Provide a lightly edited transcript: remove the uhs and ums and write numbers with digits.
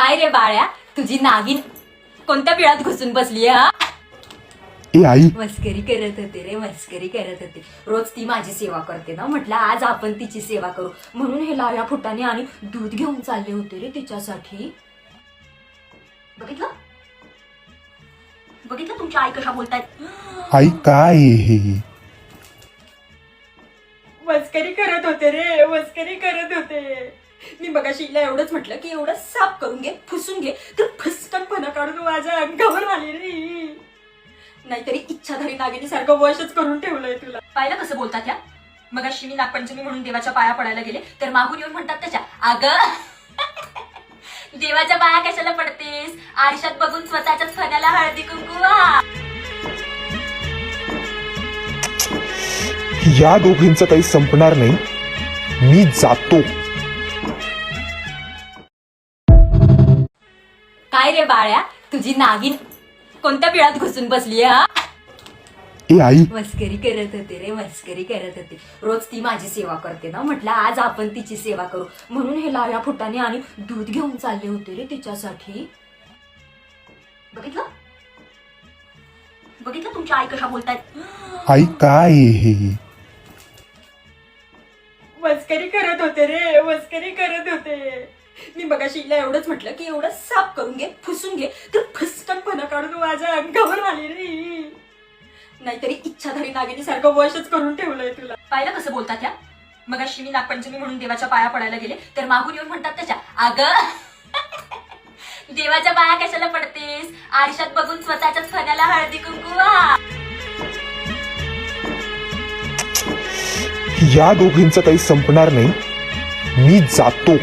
काय रे बाळ्या, तुझी नागिन कोणत्या पिळात घुसून बसली हा? ए आई, मस्करी करत होते रे, मस्करी करत होते. रोज ती माझी सेवा करते ना, म्हटलं आज आपण तिची सेवा करू म्हणून हे लाल्या फुटाने आणि दूध घेऊन चालले होते रे तिच्यासाठी. बघितलं बघितलं तुमची आई कशा बोलतायत. आई काय हे? मस्करी करत होते रे, मस्करी करत होते. मी मगाशी हिला एवढंच म्हटलं की एवढं साफ करून घे, पुसून घे, तर फसकनपणा काढून माझ्या अंगावर आली रे. नाहीतरी इच्छाधारी नागिनी सारखं वशच करून ठेवलंय तुला. पाहिलं कसं बोलतात ह्या. मगाशी मी नागपंचमी म्हणून देवाच्या पाया पडायला गेले तर मागून येऊन म्हणतात त्याच्या, अगं देवाच्या पाया कशाला पडतेस, आरशात बघून स्वतःच्याच फण्याला हळदी कुंकू वाह. या दोघींचं काही संपणार नाही. मी जातो. काय रे बाळ्या, तुझी नागिन कोणत्या पिळात घुसून बसली हा? ए आई, मस्करी करत होते रे, मस्करी करत होते. रोज ती माझी सेवा करते ना, म्हटलं आज आपण तिची सेवा करू म्हणून हे लाल्या फुटाने आणि दूध घेऊन चालले होते रे तिच्यासाठी. बघितलं बघितलं तुमची आई कशा बोलतायत. आई काय हे? मस्करी करत होते रे, मस्करी करत होते. मी मगाशी हिला एवढंच म्हटलं की एवढं साफ करून घे, पुसून घे, तर फसकनपणा काढून माझ्या अंगावर आली रे. नाहीतरी इच्छाधारी नागिनी सारखं वशच करून ठेवलंय तुला. पाहिलं कसं बोलतात ह्या. मगाशी मी नागपंचमी म्हणून देवाच्या पाया पडायला गेले तर मागून येऊन म्हणतात त्याच्या, अगं देवाच्या पाया कशाला पडतेस, आरशात बघून स्वतःच्याच फण्याला हळदी कुंकू वाह. या दोघींचं काही संपणार नाही. मी जातो.